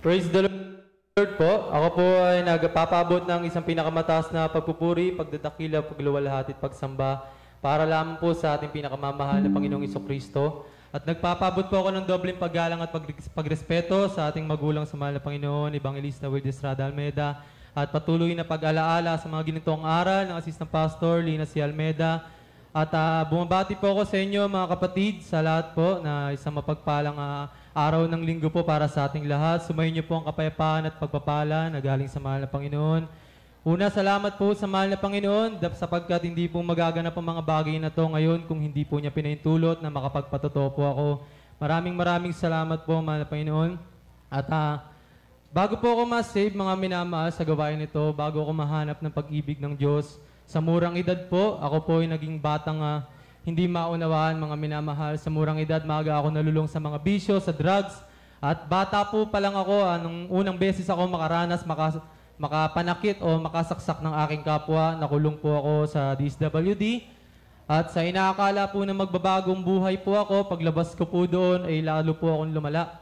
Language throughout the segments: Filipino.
Praise the Lord po. Ako po ay nagpapabot ng isang pinakamataas na pagpupuri, pagdadakila, pagluwalhati at pagsamba para lamang po sa ating pinakamamahal na Panginoong Jesucristo. At nagpapabot po ako ng dobleng paggalang at pagrespeto sa ating magulang sa mahal na Panginoon, Evangelista Wilde Estrada Almeda, at patuloy na pag-alaala sa mga ginitong aral ng Assistant Pastor Lina C. Almeda. At bumabati po ako sa inyo mga kapatid, sa lahat po na isang mapagpalang araw ng linggo po para sa ating lahat. Sumayin niyo po ang kapayapaan at pagpapala na galing sa mahal na Panginoon. Una, salamat po sa mahal na Panginoon sapagkat hindi po magaganap ang mga bagay na to ngayon kung hindi po niya pinahintulot na makapagpatotoo po ako. Maraming salamat po mahal na Panginoon. At bago po ako ma-save mga minamahal sa gawain nito, bago ako mahanap ng pag-ibig ng Diyos, sa murang edad po, ako po ay naging batang hindi maunawaan mga minamahal. Sa murang edad, maaga ako nalulong sa mga bisyo, sa drugs. At bata po pa lang ako, nung unang beses ako makaranas, makapanakit o makasaksak ng aking kapwa. Nakulong po ako sa DSWD. At sa inaakala po na magbabagong buhay po ako, paglabas ko po doon ay lalo po akong lumala.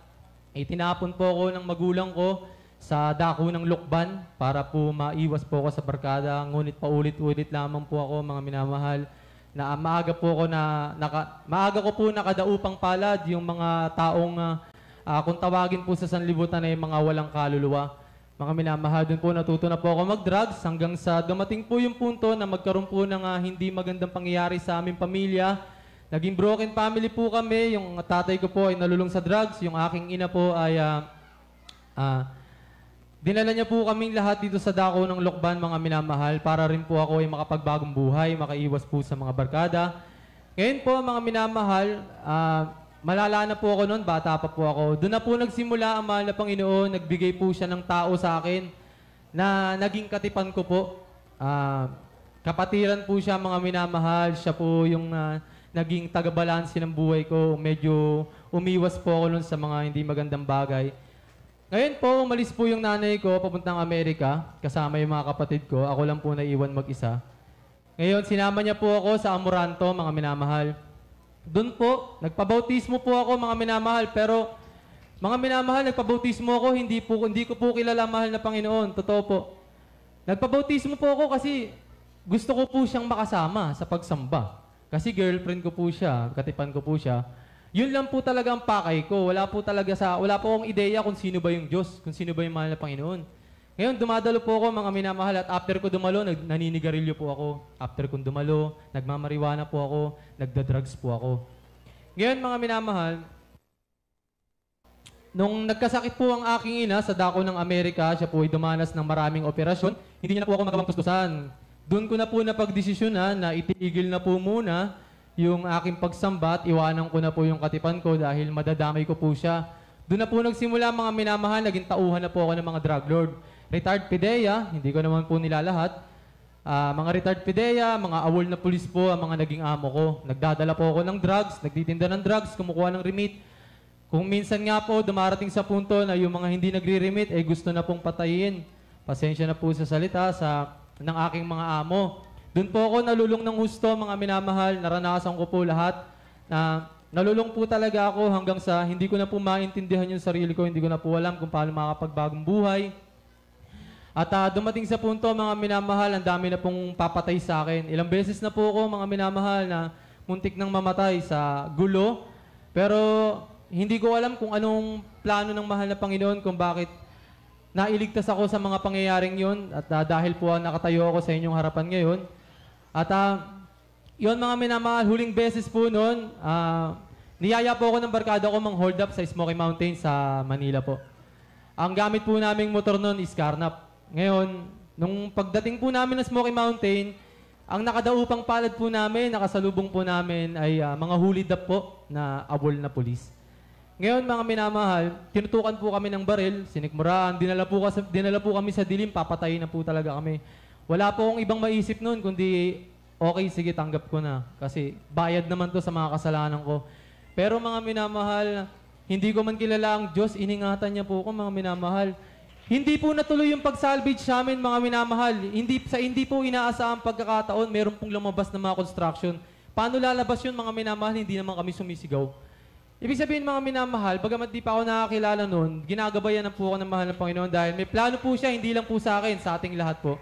Itinapon po ako ng magulang ko sa dako ng lukban para po maiwas po ako sa barkada. Ngunit paulit-ulit lamang po ako mga minamahal na maaga ko po nakadaupang palad yung mga taong kung tawagin po sa sanlibutan ay mga walang kaluluwa. Mga minamahal, doon po natuto na po ako mag-drugs hanggang sa dumating po yung punto na magkaroon po ng hindi magandang pangyayari sa aming pamilya. Naging broken family po kami. Yung tatay ko po ay nalulong sa drugs. Yung aking ina po ay dinala niya po kaming lahat dito sa dako ng Lokban, mga minamahal, para rin po ako ay makapagbagong buhay, makaiwas po sa mga barkada. Ngayon po, mga minamahal, malala na po ako noon, bata pa po ako. Doon na po nagsimula ang mahal na Panginoon, nagbigay po siya ng tao sa akin na naging katipan ko po. Kapatiran po siya, mga minamahal, siya po yung naging tagabalanse ng buhay ko. Medyo umiwas po ako noon sa mga hindi magandang bagay. Ngayon po, umalis po yung nanay ko papuntang Amerika, kasama yung mga kapatid ko. Ako lang po naiwan mag-isa. Ngayon, sinama niya po ako sa Amoranto, mga minamahal. Doon po, nagpabautismo po ako, mga minamahal. Pero, mga minamahal, nagpabautismo ako, hindi ko po kilala mahal na Panginoon. Totoo po. Nagpabautismo po ako kasi gusto ko po siyang makasama sa pagsamba. Kasi girlfriend ko po siya, katipan ko po siya. Yun lang po talaga ang pakay ko. Wala po akong ideya kung sino ba yung Diyos, kung sino ba yung mahal na Panginoon. Ngayon, dumadalo po ako, mga minamahal, at after ko dumalo, naninigarilyo po ako. After kong dumalo, nagmamariwana po ako, nagda-drugs po ako. Ngayon, mga minamahal, nung nagkasakit po ang aking ina sa dako ng Amerika, siya po ay dumanas ng maraming operasyon, hindi niya na po ako magawang tustusan. Doon ko na po napagdesisyonan na itigil na po muna yung aking pagsamba at iwanan ko na po yung katipan ko dahil madadamay ko po siya. Doon na po nagsimula mga minamahal, naging tauhan na po ako ng mga drug lord. Retired PIDEA, hindi ko naman po nilalahat. Mga retired PIDEA, mga awol na pulis po ang mga naging amo ko. Nagdadala po ako ng drugs, nagtitinda ng drugs, kumukuha ng remit. Kung minsan nga po dumarating sa punto na yung mga hindi nagre-remit ay gusto na pong patayin. Pasensya na po sa salita ng aking mga amo. Doon po ako nalulong ng husto, mga minamahal, naranasan ko po lahat. Nalulong po talaga ako hanggang sa hindi ko na po maintindihan yung sarili ko, hindi ko na po alam kung paano makapagbagong buhay. At dumating sa punto, mga minamahal, ang dami na pong papatay sa akin. Ilang beses na po ako, mga minamahal, na muntik nang mamatay sa gulo. Pero hindi ko alam kung anong plano ng mahal na Panginoon kung bakit nailigtas ako sa mga pangyayaring yun. At dahil po nakatayo ako sa inyong harapan ngayon. At yun, mga minamahal, huling beses po noon, niyaya po ako ng barkada ko mang-hold up sa Smoky Mountain sa Manila po. Ang gamit po naming motor noon is Carnap. Ngayon, nung pagdating po namin ng Smoky Mountain, ang nakadaupang palad po namin, nakasalubong po namin ay mga hulid up po na awol na pulis. Ngayon, mga minamahal, tinutukan po kami ng baril, sinikmuraan, dinala po kami sa dilim, papatayin na po talaga kami. Wala po akong ibang maisip noon, kundi okay, sige, tanggap ko na. Kasi bayad naman to sa mga kasalanan ko. Pero mga minamahal, hindi ko man kilala ang Diyos, iningatan niya po ako, mga minamahal. Hindi po natuloy yung pag-salvage sa amin, mga minamahal. Hindi po inaasahang pagkakataon, meron pong lumabas na mga construction. Paano lalabas yun, mga minamahal? Hindi naman kami sumisigaw. Ibig sabihin mga minamahal, bagamat di pa ako nakakilala noon, ginagabayan na po ako ng mahal ng Panginoon dahil may plano po siya, hindi lang po sa akin, sa ating lahat po.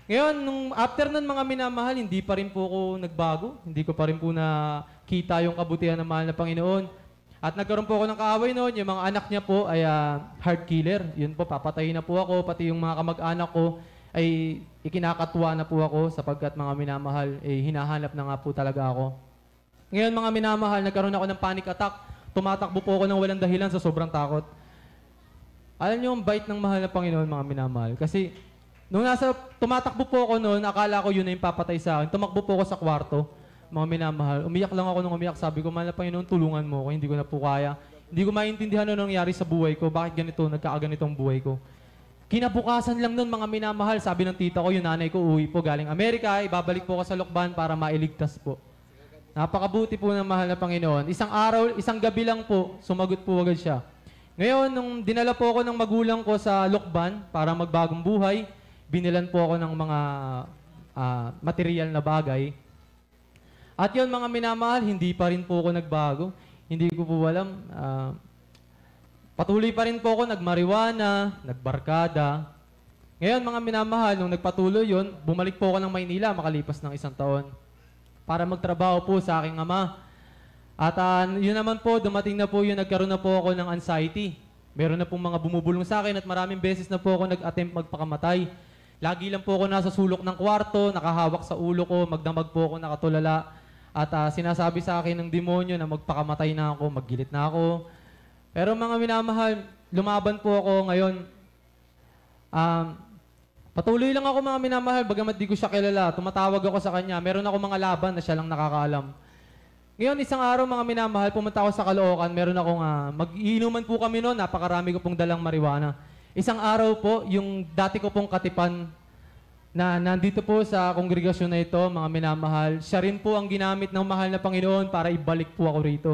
Ngayon, after nun mga minamahal, hindi pa rin po ako nagbago. Hindi ko pa rin po nakita yung kabutihan ng mahal ng Panginoon. At nagkaroon po ako ng kaaway noon, yung mga anak niya po ay heart killer. Yun po, papatayin na po ako, pati yung mga kamag-anak ko ay ikinakatuwa na po ako sapagkat mga minamahal, hinahanap na nga po talaga ako. Ngayon mga minamahal, nagkaroon ako ng panic attack. Tumatakbo po ako ng walang dahilan sa sobrang takot. Alam niyo, ang bait ng mahal na Panginoon, mga minamahal. Kasi, nung tumatakbo po ako noon, akala ko yun na yung papatay sa akin. Tumakbo po ako sa kwarto, mga minamahal. Umiyak lang ako nung umiyak. Sabi ko, mahal na Panginoon, tulungan mo ako. Hindi ko na po kaya. Hindi ko maintindihan ano nangyari sa buhay ko. Bakit ganito, nagkakaganitong buhay ko. Kinabukasan lang noon, mga minamahal. Sabi ng tita ko, yung nanay ko, uwi po galing Amerika. Ibabalik po ako sa Lokban para mailigtas po. Napakabuti po ng mahal na Panginoon. Isang araw, isang gabi lang po, sumagot po agad siya. Ngayon, nung dinala po ako ng magulang ko sa Lokban para magbagong buhay, binilan po ako ng mga material na bagay. At yun, mga minamahal, hindi pa rin po ako nagbago. Hindi ko po alam. Patuloy pa rin po ako nagmariwana, nagbarkada. Ngayon, mga minamahal, nung nagpatuloy yun, bumalik po ako ng Maynila makalipas ng 1 taon para magtrabaho po sa aking ama. At yun naman po, dumating na po yun, nagkaroon na po ako ng anxiety. Meron na pong mga bumubulong sa akin at maraming beses na po ako nag-attempt magpakamatay. Lagi lang po ako nasa sulok ng kwarto, nakahawak sa ulo ko, magdamag po ako nakatulala. At sinasabi sa akin ng demonyo na magpakamatay na ako, maggilit na ako. Pero mga minamahal, lumaban po ako ngayon. Patuloy lang ako mga minamahal, bagamat di ko siya kilala. Tumatawag ako sa kanya. Meron ako mga laban na siya lang nakakaalam. Ngayon, isang araw mga minamahal, pumunta ako sa Caloocan. Meron akong, mag-iinuman po kami noon. Napakarami ko pong dalang marijuana. Isang araw po, yung dati ko pong katipan na nandito po sa kongregasyon na ito, mga minamahal, siya rin po ang ginamit ng mahal na Panginoon para ibalik po ako rito.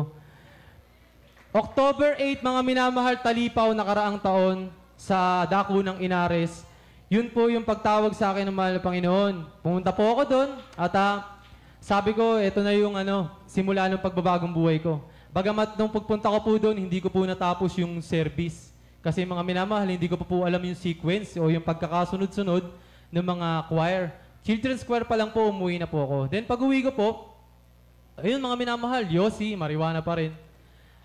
October 8, mga minamahal, talipaw nakaraang taon sa dako ng Inares. Yun po yung pagtawag sa akin ng mahal na Panginoon. Pumunta po ako doon at sabi ko, ito na yung simula ng pagbabagong buhay ko. Bagamat nung pagpunta ko po doon, hindi ko po natapos yung service. Kasi mga minamahal, hindi ko po alam yung sequence o yung pagkakasunod-sunod ng mga choir. Children's choir pa lang po, umuwi na po ako. Then pag uwi ko po, ayun mga minamahal, Yossi, marijuana pa rin.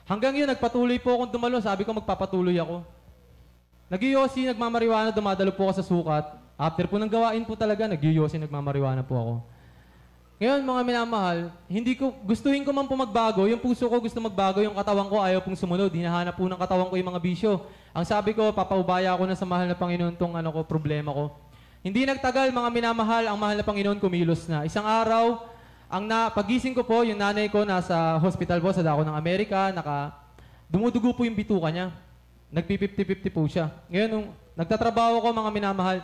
Hanggang yun, nagpatuloy po akong dumalo. Sabi ko, magpapatuloy ako. Nag-Yossi, nagmamariwana, dumadalo po ako sa sukat. After po ng gawain po talaga, nag-Yossi, nagmamariwana po ako. Ngayon, mga minamahal, gustuhin ko man po magbago. Yung puso ko gusto magbago, yung katawan ko ayaw pong sumunod. Hinahanap po ng katawan ko yung mga bisyo. Ang sabi ko, papaubaya ko na sa mahal na Panginoon tong problema ko. Hindi nagtagal, mga minamahal, ang mahal na Panginoon kumilos na. Isang araw, pagising ko po, yung nanay ko nasa hospital po sa dako ng Amerika, dumudugo po yung bituka niya. Nagpi-50-50 po siya. Ngayon, nung nagtatrabaho ko, mga minamahal,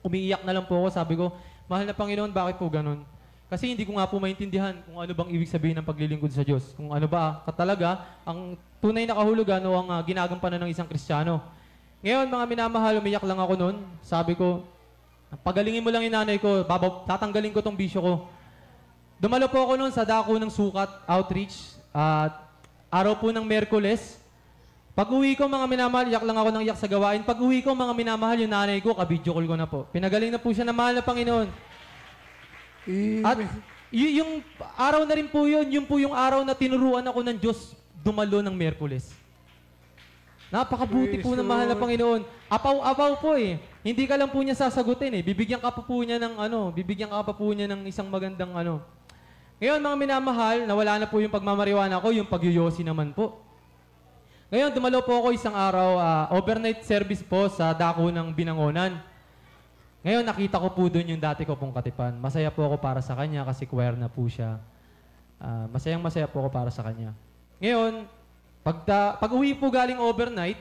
umiiyak na lang po ako. Sabi ko, mahal na Panginoon, bakit po ganun? Kasi hindi ko nga po maintindihan kung ano bang ibig sabihin ng paglilingkod sa Diyos. Kung ano ba talaga ang tunay na kahulugan o ang ginagampanan ng isang Kristiyano. Ngayon, mga minamahal, umiyak lang ako noon. Sabi ko, pagalingin mo lang yung nanay ko, tatanggalin ko tong bisyo ko. Dumalo po ako noon sa dako ng sukat, outreach, araw po ng Miyerkules. Pag-uwi ko, mga minamahal, iyak lang ako ng iyak sa gawain. Pag-uwi ko, mga minamahal, yung nanay ko, ka-video call ko na po. Pinagaling na po siya na mahal na Panginoon. At yung araw na rin po yun po yung araw na tinuruan ako ng Diyos dumalo ng Miyerkules. Napakabuti po ng mahal na Panginoon. Apaw-apaw po eh. Hindi ka lang po niya sasagutin eh. Bibigyan ka pa po niya ng isang magandang Ngayon, mga minamahal, nawala na po yung pagmamariwana ko, yung pag-Yossi naman po. Ngayon, dumalo po ako isang araw, overnight service po sa dako ng Binangonan. Ngayon, nakita ko po doon yung dati ko pong katipan. Masaya po ako para sa kanya kasi choir na po siya. Masayang-masaya po ako para sa kanya. Ngayon, pag uwi po galing overnight,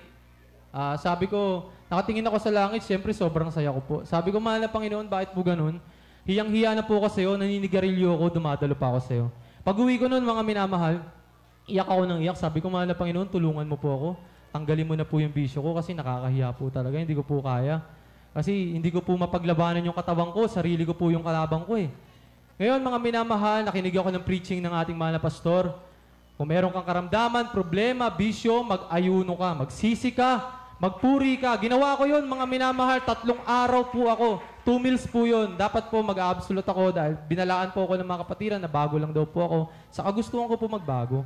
sabi ko, nakatingin ako sa langit, siyempre sobrang saya ko po. Sabi ko, mahal na Panginoon, bakit po ganun? Hiyang-hiya na po ako sa'yo, naninigarilyo ako, dumadalo pa ako sa'yo. Pag uwi ko noon, mga minamahal, iyak ako ng iyak. Sabi ko, mahal na Panginoon, tulungan mo po ako. Tanggalin mo na po yung bisyo ko kasi nakakahiya po talaga. Hindi ko po kaya. Kasi hindi ko po mapaglabanan yung katawan ko. Sarili ko po yung kalabang ko eh. Ngayon, mga minamahal, nakinig ako ng preaching ng ating mahal na pastor. Kung meron kang karamdaman, problema, bisyo, mag-ayuno ka, magsisi ka, magpuri ka. Ginawa ko yun, mga minamahal, 3 araw po ako. 2 meals po yun. Dapat po mag-absolute ako dahil binalaan po ako ng mga kapatiran na bago lang daw po ako. Sa kagustuhan ko po magbago.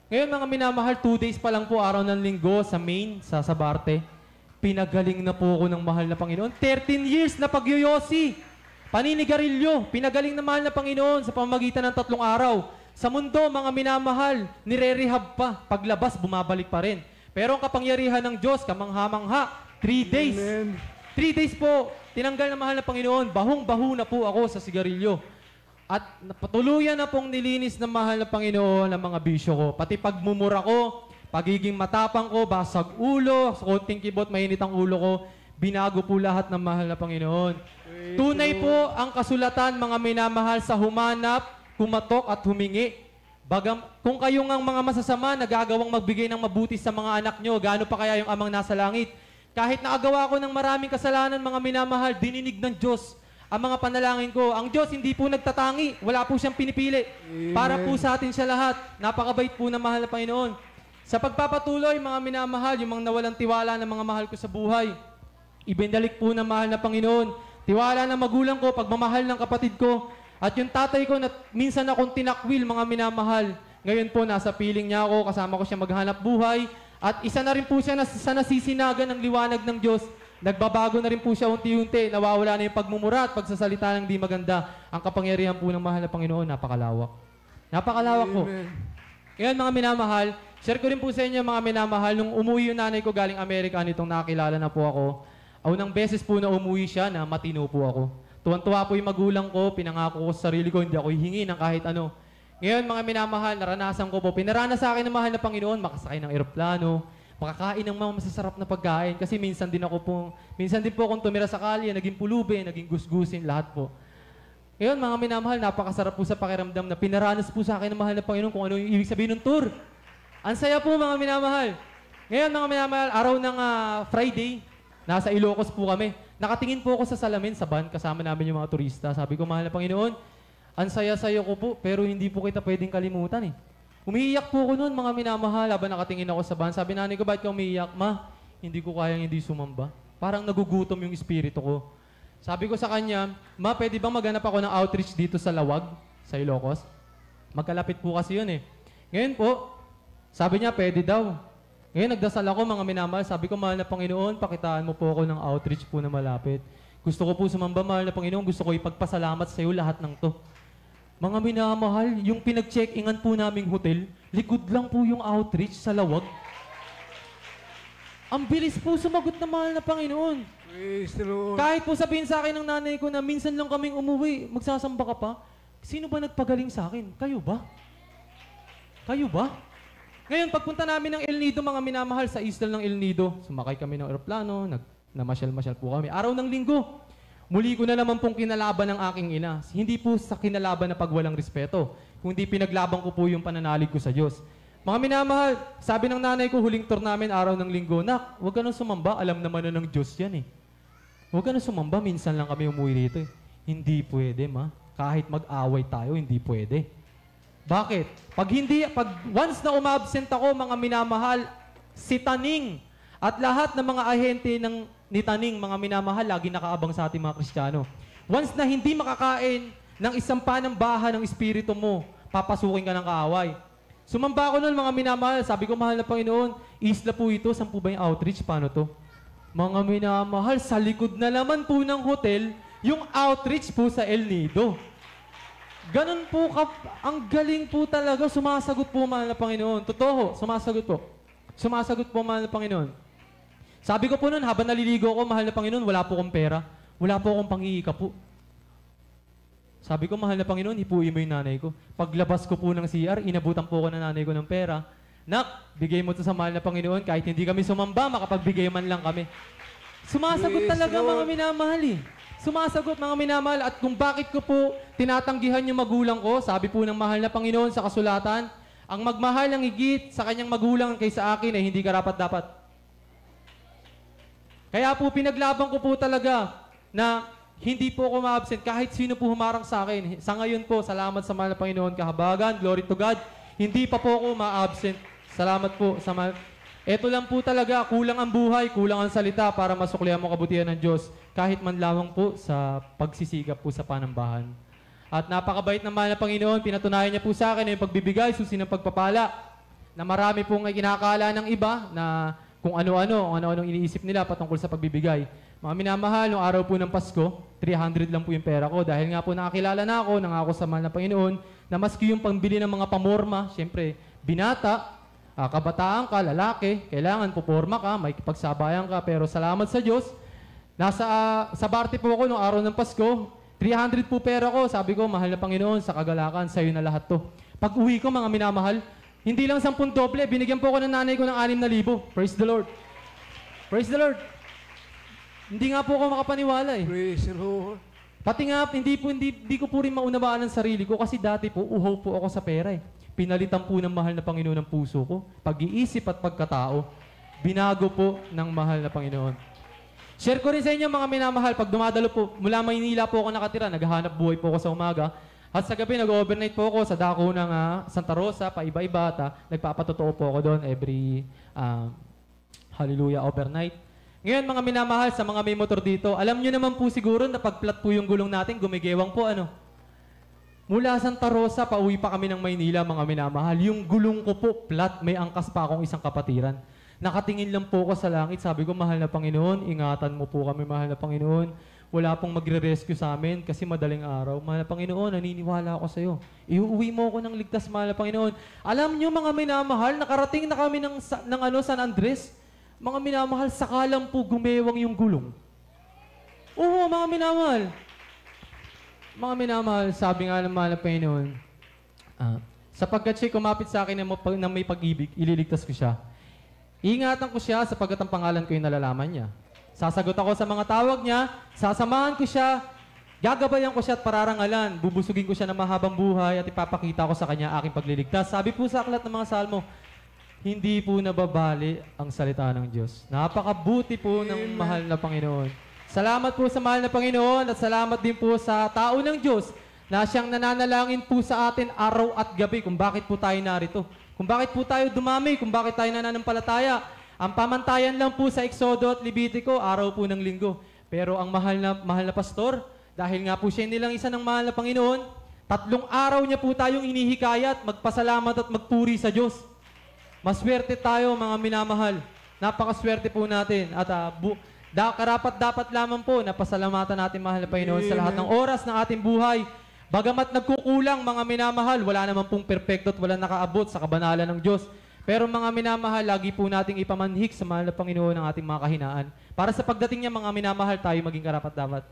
Ngayon mga minamahal, 2 days pa lang po, araw ng linggo sa Maine, sa Sabarte. Pinagaling na po ako ng mahal na Panginoon. 13 years na pagyoyosi. Paninigarilyo. Pinagaling na mahal na Panginoon sa pamamagitan ng 3 araw. Sa mundo, mga minamahal, nire-rehab pa. Paglabas, bumabalik pa rin. Pero ang kapangyarihan ng Diyos, kamangha-mangha, 3 days. Amen. 3 days po, tinanggal na mahal na Panginoon. Bahong-baho na po ako sa sigarilyo. At patuluyan na pong nilinis ng mahal na Panginoon ang mga bisyo ko. Pati pagmumura ko, pagiging matapang ko, basag ulo, sa konting kibot, mainit ang ulo ko, binago po lahat ng mahal na Panginoon. Tunay po ang kasulatan, mga minamahal, sa humanap, kumatok at humingi. Kung kayo ngang mga masasama, nagagawang magbigay ng mabuti sa mga anak nyo, gaano pa kaya yung amang nasa langit? Kahit nakagawa ko ng maraming kasalanan, mga minamahal, dininig ng Diyos ang mga panalangin ko. Ang Diyos hindi po nagtatangi, wala po siyang pinipili. Amen. Para po sa atin siya lahat. Napakabait po ng mahal na Panginoon. Sa pagpapatuloy, mga minamahal, yung mga nawalang tiwala ng mga mahal ko sa buhay, ibinalik po ng mahal na Panginoon. Tiwala ng magulang ko, pagmamahal ng kapatid ko, at yung tatay ko na minsan akong tinakwil, mga minamahal, ngayon po nasa piling niya ako, kasama ko siya maghanap buhay. At isa na rin po siya sa nasisinagan ng liwanag ng Diyos. Nagbabago na rin po siya unti-unti. Nawawala na yung pagmumura at pagsasalita ng di maganda. Ang kapangyarihan po ng mahal na Panginoon, napakalawak. Napakalawak po. Ngayon mga minamahal, share ko rin po sa inyo mga minamahal, nung umuwi yung nanay ko galing Amerika, nitong nakakilala na po ako, unang beses po na umuwi siya na matino po ako. Tuwan-tuwa po yung magulang ko, pinangako ko sa sarili ko, hindi ako hihingi ng kahit ano. Ngayon, mga minamahal, naranasan ko po, pinarana sa akin ng mahal na Panginoon, makasakay ng eroplano, makakain ng mga masasarap na pagkain. Kasi minsan din po akong tumira sa kalye, naging pulube, naging gusgusin, lahat po. Ngayon, mga minamahal, napakasarap po sa pakiramdam na pinaranas po sa akin ng mahal na Panginoon kung ano yung ibig sabihin ng tour. Ang saya po, mga minamahal. Ngayon, mga minamahal, araw ng Friday, nasa Ilocos po kami. Nakatingin po ako sa salamin sa van, kasama namin yung mga turista. Sabi ko, mahal na Panginoon, ang saya-saya ko po, pero hindi po kita pwedeng kalimutan eh. Umiiyak po ako noon, mga minamahal, habang nakatingin ako sa van. Sabi nanay ko, bakit ka umiiyak? Ma, hindi ko kayang hindi sumamba. Parang nagugutom yung espiritu ko. Sabi ko sa kanya, ma, pwede bang maghanap ako ng outreach dito sa Lawag, sa Ilocos? Magkalapit po kasi yun eh. Ngayon po, sabi niya, pwede daw. Ngayon, nagdasal ako, mga minamahal. Sabi ko, mahal na Panginoon, pakitaan mo po ako ng outreach po na malapit. Gusto ko po sumamba, mahal na Panginoon. Gusto ko ipagpasalamat sa iyo lahat ng to. Mga minamahal, yung pinag-check-ingan po naming hotel, likod lang po yung outreach sa Lawag. Ang bilis po sumagot na mahal na Panginoon. Praise the Lord. Kahit po sabihin sa akin ng nanay ko na minsan lang kaming umuwi, magsasamba ka pa, sino ba nagpagaling sa akin? Kayo ba? Kayo ba? Ngayon, pagpunta namin ng El Nido, mga minamahal, sa isla ng El Nido, sumakay kami ng eroplano, namasyal-masyal po kami. Araw ng linggo, muli ko na naman pong kinalaban ng aking ina. Hindi po sa kinalaban na pagwalang respeto, kundi pinaglaban ko po yung pananalig ko sa Diyos. Mga minamahal, sabi ng nanay ko, huling tour namin, araw ng linggo, nak, huwag ka nang sumamba, alam naman na ng Diyos yan eh. Huwag ka nang sumamba, minsan lang kami umuwi rito eh. Hindi pwede, ma. Kahit mag-away tayo, hindi pwede. Bakit? Pag once na umabsent ako, mga minamahal, si Taning at lahat ng mga ahente ni Taning, mga minamahal, lagi nakaabang sa ating mga Kristiyano. Once na hindi makakain ng isang panambahan ng espiritu mo, papasukin ka ng kaaway. Sumamba ako noon, mga minamahal, sabi ko, mahal na Panginoon, isla po ito, saan po ba yung outreach? Paano to? Mga minamahal, sa likod na naman po ng hotel, yung outreach po sa El Nido. Ganun po, ang galing po talaga, sumasagot po, mahal na Panginoon. Totoo, sumasagot po. Sumasagot po, mahal na Panginoon. Sabi ko po noon, habang naliligo ako, mahal na Panginoon, wala po akong pera. Wala po akong panghiika po. Sabi ko, mahal na Panginoon, hipuin mo yung nanay ko. Paglabas ko po ng CR, inabutan po ako ng nanay ko ng pera. Nak, bigay mo ito sa mahal na Panginoon, kahit hindi kami sumamba, makapagbigay man lang kami. Sumasagot talaga, mga minamahal eh. Sumasagot, mga minamahal, at kung bakit ko po tinatanggihan yung magulang ko, sabi po ng mahal na Panginoon sa kasulatan, ang magmahal ng higit sa kanyang magulang kaysa akin ay hindi karapat-dapat. Kaya po pinaglaban ko po talaga na hindi po ako ma-absent kahit sino po humarang sa akin. Sa ngayon po, salamat sa mahal na Panginoon, kahabagan, glory to God. Hindi pa po ako ma-absent. Salamat po sa Ito lang po talaga, kulang ang buhay, kulang ang salita para masuklihan mo kabutihan ng Diyos, kahit man lamang po sa pagsisigap po sa panambahan. At napakabait naman na Panginoon, pinatunayan niya po sa akin na yung pagbibigay, susi ng pagpapala, na marami pong kinakala ng iba na kung ano-anong iniisip nila patungkol sa pagbibigay. Mga minamahal, nung araw po ng Pasko, 300 lang po yung pera ko dahil nga po nakakilala na ako, nangako sa mahal na Panginoon, na maski yung pangbili ng mga pamorma, syempre, binata, kabataan ka, lalaki, kailangan puporma ka, may pagsabayan ka, pero salamat sa Diyos, sa Barte po ako nung araw ng Pasko, 300 po pera ko, sabi ko, mahal na Panginoon, sa kagalakan, sa'yo na lahat to. Pag uwi ko, mga minamahal, hindi lang 10 doble, binigyan po ako ng nanay ko ng 6,000. Praise the Lord. Praise the Lord. Hindi nga po ako makapaniwala eh. Praise the Lord. Pati nga, hindi ko po rin maunawaan ang sarili ko kasi dati po, uhaw po ako sa pera eh. Pinalitan po ng mahal na Panginoon ang puso ko. Pag-iisip at pagkatao, binago po ng mahal na Panginoon. Share ko rin sa inyo mga minamahal, pag dumadalo po, mula Maynila po ako nakatira, naghahanap buhay po ako sa umaga. At sa gabi, nag-overnight po ako sa dako ng Santa Rosa, paiba-iba, at nagpapatotoo po ako doon every hallelujah overnight. Ngayon mga minamahal, sa mga may motor dito, alam nyo naman po siguro na pag-flat po yung gulong natin, gumigewang po ano. Mula Santa Rosa, pauwi pa kami ng Maynila, mga minamahal. Yung gulong ko po, flat, may angkas pa akong isang kapatiran. Nakatingin lang po ako sa langit, sabi ko, mahal na Panginoon, ingatan mo po kami, mahal na Panginoon. Wala pong magre-rescue sa amin kasi madaling araw. Mahal na Panginoon, naniniwala ako sa iyo. Iuwi mo ako ng ligtas, mahal na Panginoon. Alam nyo, mga minamahal, nakarating na kami ng San Andres. Mga minamahal, sakalang po gumewang yung gulong. Oo, mga minamahal. Mga minamahal, sabi nga ng mahal na Panginoon, sapagkat siya kumapit sa akin na may pag-ibig, ililigtas ko siya. Ingatan ko siya sapagkat ang pangalan ko yung nalalaman niya. Sasagot ako sa mga tawag niya, sasamahan ko siya, gagabayan ko siya at pararangalan, bubusugin ko siya ng mahabang buhay at ipapakita ko sa kanya aking pagliligtas. Sabi po sa aklat ng mga salmo, hindi po nababali ang salita ng Diyos. Napakabuti po ng mahal na Panginoon. Salamat po sa mahal na Panginoon at salamat din po sa tao ng Diyos na siyang nananalangin po sa atin araw at gabi kung bakit po tayo narito. Kung bakit po tayo dumami, kung bakit tayo nananampalataya. Ang pamantayan lang po sa Exodo at Levitico, araw po ng linggo. Pero ang mahal na pastor, dahil nga po siya nilang isa ng mahal na Panginoon, 3 araw niya po tayong inihikayat, magpasalamat at magpuri sa Diyos. Maswerte tayo mga minamahal. Napakaswerte po natin. At karapat-dapat lamang po na pasalamatan natin mahal na Panginoon sa lahat ng oras ng ating buhay. Bagamat nagkukulang mga minamahal, wala naman pong perfecto at wala nakaabot sa kabanalan ng Diyos. Pero mga minamahal, lagi po nating ipamanhik sa mahal na Panginoon ang ating mga kahinaan. Para sa pagdating niya mga minamahal, tayo maging karapat-dapat.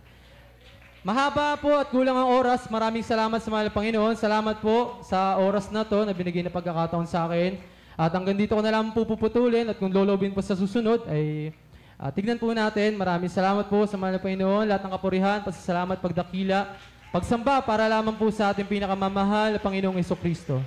Mahaba po at kulang ang oras. Maraming salamat sa mahal na Panginoon. Salamat po sa oras na to na binigay na pagkakataon sa akin. At hanggang dito ko na lang po puputulin at kung lolobin po sa susunod ay tignan po natin. Maraming salamat po sa mahal na Panginoon. Lahat ng kapurihan, pasasalamat, pagdakila, pagsamba para lamang po sa ating pinakamamahal na Panginoong Hesukristo.